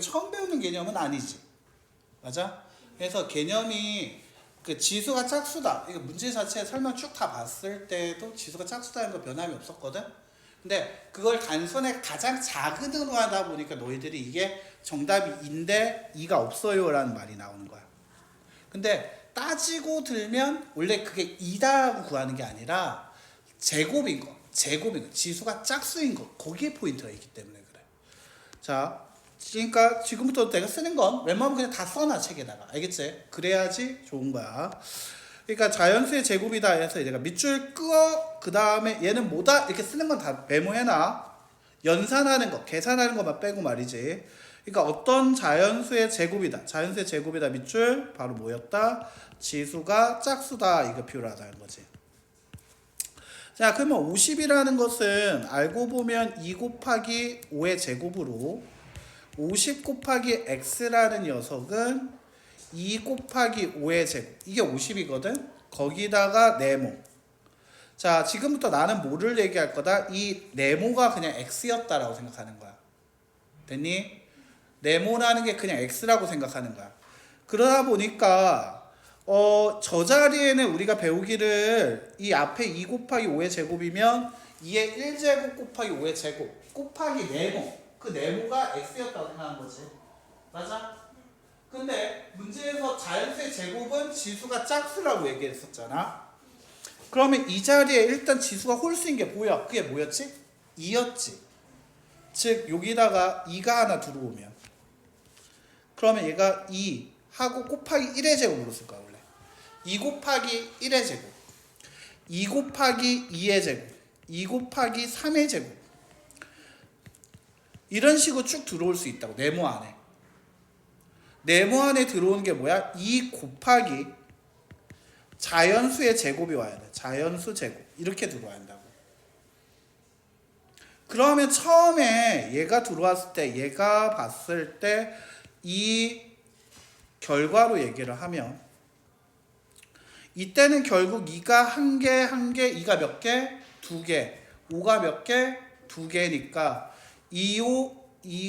처음 배우는 개념은 아니지. 맞아? 그래서 개념이 그 지수가 짝수다. 이거 문제 자체 설명 쭉 다 봤을 때도 지수가 짝수다는 거 변함이 없었거든. 근데 그걸 단순히 가장 작은 으로 하다 보니까 너희들이 이게 정답인데 2가 없어요라는 말이 나오는 거야. 근데 따지고 들면 원래 그게 2다고 구하는 게 아니라 제곱인 거. 지수가 짝수인 거. 거기에 포인트가 있기 때문에 그래. 자, 그러니까 지금부터 내가 쓰는 건 웬만하면 그냥 다 써놔 책에다가. 알겠지? 그래야지 좋은 거야. 그러니까 자연수의 제곱이다 해서 내가 밑줄 끄어 그 다음에 얘는 뭐다 이렇게 쓰는 건 다 메모해놔. 연산하는 거, 계산하는 것만 빼고 말이지. 그러니까 어떤 자연수의 제곱이다 밑줄 바로 뭐였다? 지수가 짝수다 이거 표현하다는 거지. 자, 그러면 50이라는 것은 알고 보면 2 곱하기 5의 제곱으로 50 곱하기 x라는 녀석은 2 곱하기 5의 제곱. 이게 50이거든. 거기다가 네모. 자, 지금부터 나는 뭐를 얘기할 거다? 이 네모가 그냥 x였다라고 생각하는 거야. 됐니? 네모라는 게 그냥 x라고 생각하는 거야. 그러다 보니까 저 자리에는 우리가 배우기를 이 앞에 2 곱하기 5의 제곱이면 2의 1제곱 곱하기 5의 제곱 곱하기 네모. 그 네모가 x였다고 생각하는 거지. 맞아? 근데 문제에서 자연수의 제곱은 지수가 짝수라고 얘기했었잖아. 그러면 이 자리에 일단 지수가 홀수인 게 뭐야? 그게 뭐였지? 2였지. 즉 여기다가 2가 하나 들어오면 그러면 얘가 2 하고 곱하기 1의 제곱으로 쓸 거야 원래. 2 곱하기 1의 제곱 2 곱하기 2의 제곱 2 곱하기 3의 제곱 이런 식으로 쭉 들어올 수 있다고. 네모 안에 들어오는 게 뭐야? 2 곱하기 자연수의 제곱이 와야 돼. 자연수 제곱 이렇게 들어와야 한다고. 그러면 처음에 얘가 들어왔을 때 얘가 봤을 때 이 결과로 얘기를 하면 이때는 결국 2가 한 개, 2가 몇 개? 2개. 5가 몇 개? 2개니까 2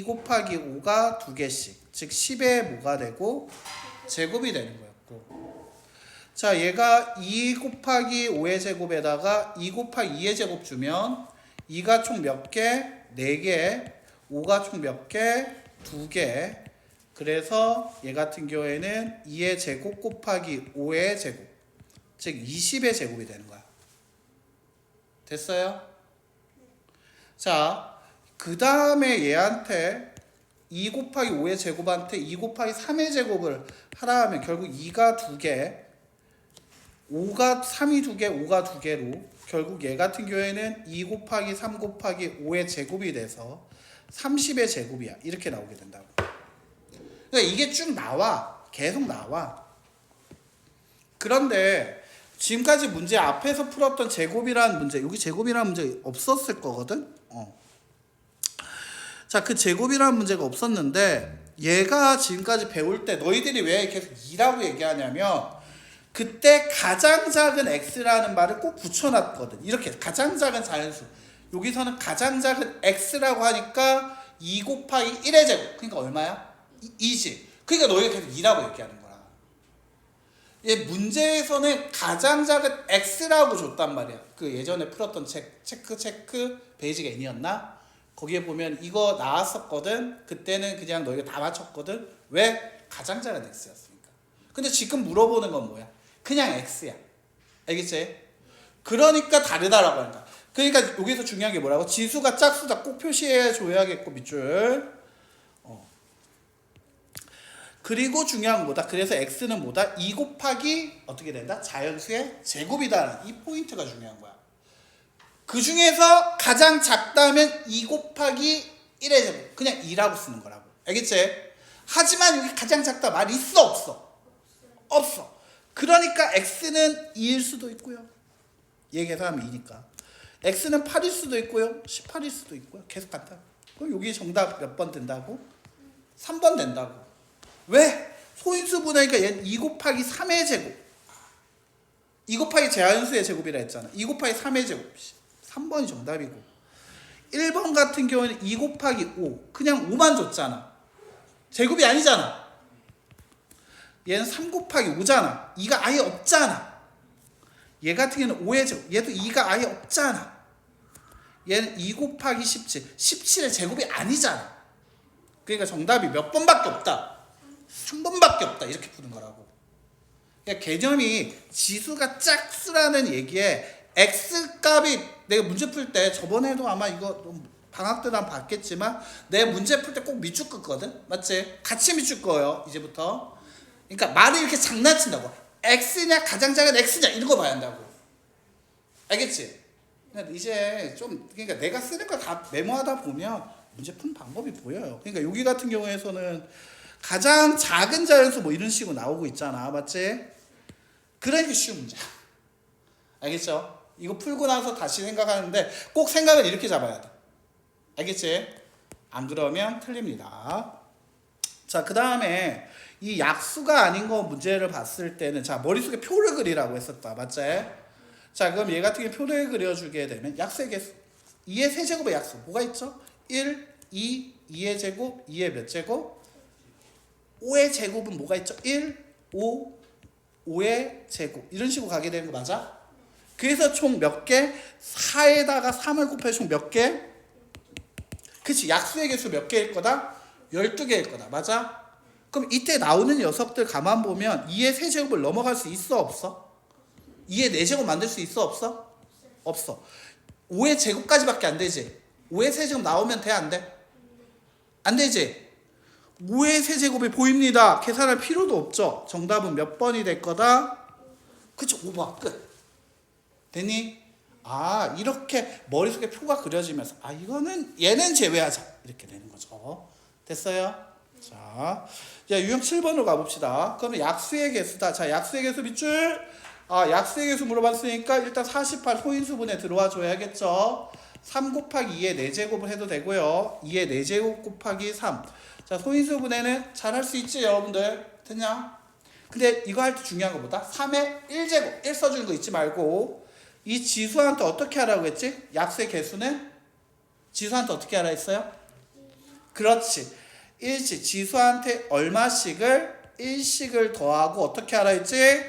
곱하기 5가 2개씩. 즉 10의 뭐가 되고? 제곱이 되는 거였고. 자, 얘가 2 곱하기 5의 제곱에다가 2 곱하기 2의 제곱 주면 2가 총 몇 개? 4개. 5가 총 몇 개? 2개. 그래서 얘 같은 경우에는 2의 제곱 곱하기 5의 제곱. 즉 20의 제곱이 되는 거야. 됐어요? 자, 그 다음에 얘한테 2 곱하기 5의 제곱한테 2 곱하기 3의 제곱을 하라 하면 결국 2가 2개, 3이 2개, 5가 2개로 결국 얘 같은 경우에는 2 곱하기 3 곱하기 5의 제곱이 돼서 30의 제곱이야. 이렇게 나오게 된다고. 그러니까 이게 쭉 나와. 계속 나와. 그런데 지금까지 문제 앞에서 풀었던 제곱이라는 문제, 여기 제곱이라는 문제 없었을 거거든. 자, 그 제곱이라는 문제가 없었는데 얘가 지금까지 배울 때 너희들이 왜 계속 2라고 얘기하냐면 그때 가장 작은 x라는 말을 꼭 붙여놨거든. 이렇게 가장 작은 자연수. 여기서는 가장 작은 x라고 하니까 2 곱하기 1의 제곱. 그러니까 얼마야? 2지. 그러니까 너희가 계속 2라고 얘기하는 거야. 얘 문제에서는 가장 작은 x라고 줬단 말이야. 그 예전에 풀었던 체크 베이직 n이었나? 거기에 보면 이거 나왔었거든. 그때는 그냥 너희가 다 맞췄거든. 왜? 가장 작은 x였으니까. 근데 지금 물어보는 건 뭐야? 그냥 x야. 알겠지? 그러니까 다르다라고 한다. 그러니까 여기서 중요한 게 뭐라고? 지수가 짝수다. 꼭 표시해 줘야겠고 밑줄. 그리고 중요한 건 뭐다? 그래서 x는 뭐다? 2 곱하기 어떻게 된다? 자연수의 제곱이다. 이 포인트가 중요한 거야. 그 중에서 가장 작다면 2 곱하기 1의 제곱. 그냥 2라고 쓰는 거라고. 알겠지? 하지만 여기 가장 작다 말 있어 없어? 없어. 그러니까 x는 2일 수도 있고요. 얘 계산하면 2니까. x는 8일 수도 있고요. 18일 수도 있고요. 계속 간다. 그럼 여기 정답 몇 번 된다고? 3번 된다고. 왜? 소인수분해니까 얘는 2 곱하기 3의 제곱. 2 곱하기 자연수의 제곱이라 했잖아. 2 곱하기 3의 제곱. 3번이 정답이고. 1번 같은 경우에는 2 곱하기 5. 그냥 5만 줬잖아. 제곱이 아니잖아. 얘는 3 곱하기 5잖아. 2가 아예 없잖아. 얘 같은 경우는 5의 제곱. 얘도 2가 아예 없잖아. 얘는 2 곱하기 17. 17의 제곱이 아니잖아. 그러니까 정답이 몇 번밖에 없다. 3번밖에 없다. 이렇게 푸는 거라고. 그러니까 개념이 지수가 짝수라는 얘기에 x값이 내가 문제 풀 때 저번에도 아마 이거 방학 때도 한번 봤겠지만 내가 문제 풀 때 꼭 밑줄 긋거든. 맞지? 같이 밑줄 거예요. 이제부터. 그러니까 말을 이렇게 장난친다고. x냐 가장 작은 x냐 이런 거 봐야 한다고. 알겠지? 그러니까 이제 좀 그러니까 내가 쓰는 걸 다 메모하다 보면 문제 푸는 방법이 보여요. 그러니까 여기 같은 경우에서는 가장 작은 자연수 뭐 이런 식으로 나오고 있잖아. 맞지? 그러니까 쉬운 문제. 알겠죠? 이거 풀고 나서 다시 생각하는데 꼭 생각을 이렇게 잡아야 돼. 알겠지? 안 그러면 틀립니다. 자, 그 다음에 이 약수가 아닌 거 문제를 봤을 때는 자, 머릿속에 표를 그리라고 했었다. 맞지? 자, 그럼 얘 같은 경우 표를 그려주게 되면 약수의 개수 2의 세제곱의 약수 뭐가 있죠? 1, 2, 2의 제곱, 2의 몇 제곱? 5의 제곱은 뭐가 있죠? 1, 5, 5의 제곱 이런 식으로 가게 되는 거 맞아? 그래서 총 몇 개? 4에다가 3을 곱해 총 몇 개? 그치, 약수의 개수 몇 개일 거다? 12개일 거다. 맞아? 그럼 이때 나오는 녀석들 가만 보면 2의 세제곱을 넘어갈 수 있어 없어? 2의 4제곱 만들 수 있어 없어? 없어. 5의 제곱까지밖에 안 되지. 5의 세제곱 나오면 돼 안 돼? 안 되지. 5의 세제곱이 보입니다. 계산할 필요도 없죠. 정답은 몇 번이 될 거다? 그치, 5번 끝. 됐니? 아, 이렇게 머릿속에 표가 그려지면서 아, 이거는 얘는 제외하자 이렇게 되는 거죠. 됐어요? 자, 유형 7번으로 가봅시다. 그러면 약수의 개수다. 자, 약수의 개수 밑줄. 아, 약수의 개수 물어봤으니까 일단 48 소인수분에 들어와 줘야겠죠. 3 곱하기 2의 4제곱을 해도 되고요. 2의 4제곱 곱하기 3. 자, 소인수분해는 잘 할 수 있지 여러분들. 됐냐? 근데 이거 할 때 중요한 것보다 3의 1제곱 1 써주는 거 잊지 말고 이 지수한테 어떻게 하라고 했지? 약수의 개수는 지수한테 어떻게 하라 했어요? 그렇지. 지수한테 얼마씩을 1씩을 더하고 어떻게 하라 했지?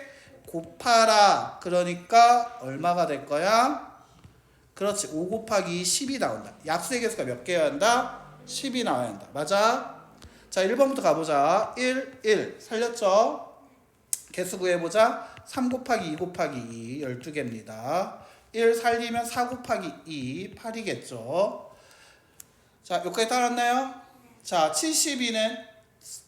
곱하라. 그러니까 얼마가 될 거야? 그렇지. 5 곱하기 10이 나온다. 약수의 개수가 몇 개여야 한다? 10이 나와야 한다. 맞아? 자, 1번부터 가보자. 1 살렸죠? 개수 구해보자. 3 곱하기 2 곱하기 2 12개입니다. 1 살리면 4 곱하기 2 8이겠죠. 자, 여기까지 따랐나요? 자, 72는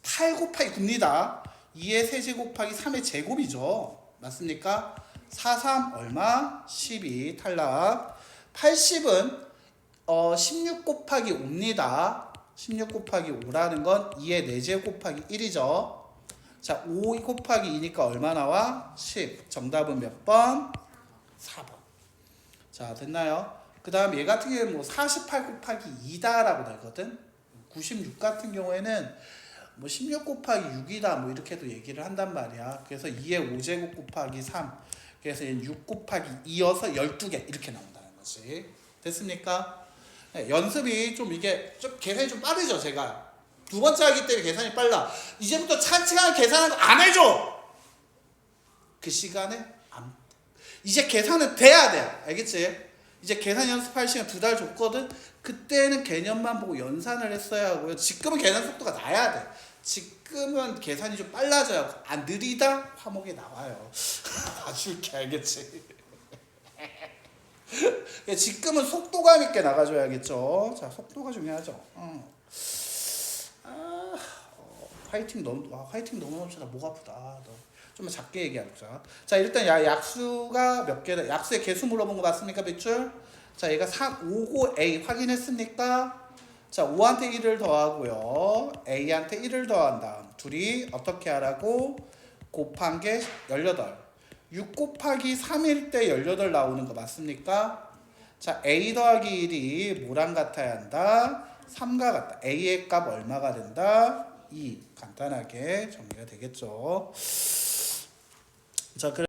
8 곱하기 9입니다. 2의 세제 곱하기 3의 제곱이죠. 맞습니까? 4, 3 얼마? 12 탈락. 80은 16 곱하기 5입니다. 16 곱하기 5라는 건 2의 4제 곱하기 1이죠. 자, 5 곱하기 2니까 얼마 나와? 10. 정답은 몇 번? 4번. 자, 됐나요? 그 다음 얘 같은 경우는 뭐 48 곱하기 2다라고 되거든. 96 같은 경우에는 뭐 16 곱하기 6이다 뭐 이렇게도 얘기를 한단 말이야. 그래서 2의 5제곱 곱하기 3. 그래서 얘는 6 곱하기 2여서 12개 이렇게 나온다는 거지. 됐습니까? 네, 연습이 좀 이게 좀 계산이 좀 빠르죠, 제가. 두 번째 하기 때문에 계산이 빨라. 이제부터 차근차근 계산을 안 해줘. 그 시간에 안. 이제 계산은 돼야 돼. 알겠지? 이제 계산 연습할 시간 2달 줬거든. 그때는 개념만 보고 연산을 했어야 하고요. 지금은 계산 속도가 나야 돼. 지금은 계산이 좀 빨라져요. 안 느리다 화목이 나와요. 봐줄게. 알겠지? 지금은 속도감 있게 나가줘야겠죠. 자, 속도가 중요하죠. 화이팅 너무 넘치다. 목 아프다. 좀 작게 얘기하자. 자, 일단 약수가 몇 개다? 약수의 개수 물어본 거 맞습니까, 밑줄? 자, 얘가 5고 A 확인했습니까? 자, 5한테 1을 더하고요. A한테 1을 더한 다음 둘이 어떻게 하라고? 곱한 게 18. 6 곱하기 3일 때 18 나오는 거 맞습니까? 자, A 더하기 1이 뭐랑 같아야 한다? 3과 같다. A의 값 얼마가 된다? 2. 간단하게 정리가 되겠죠. 자,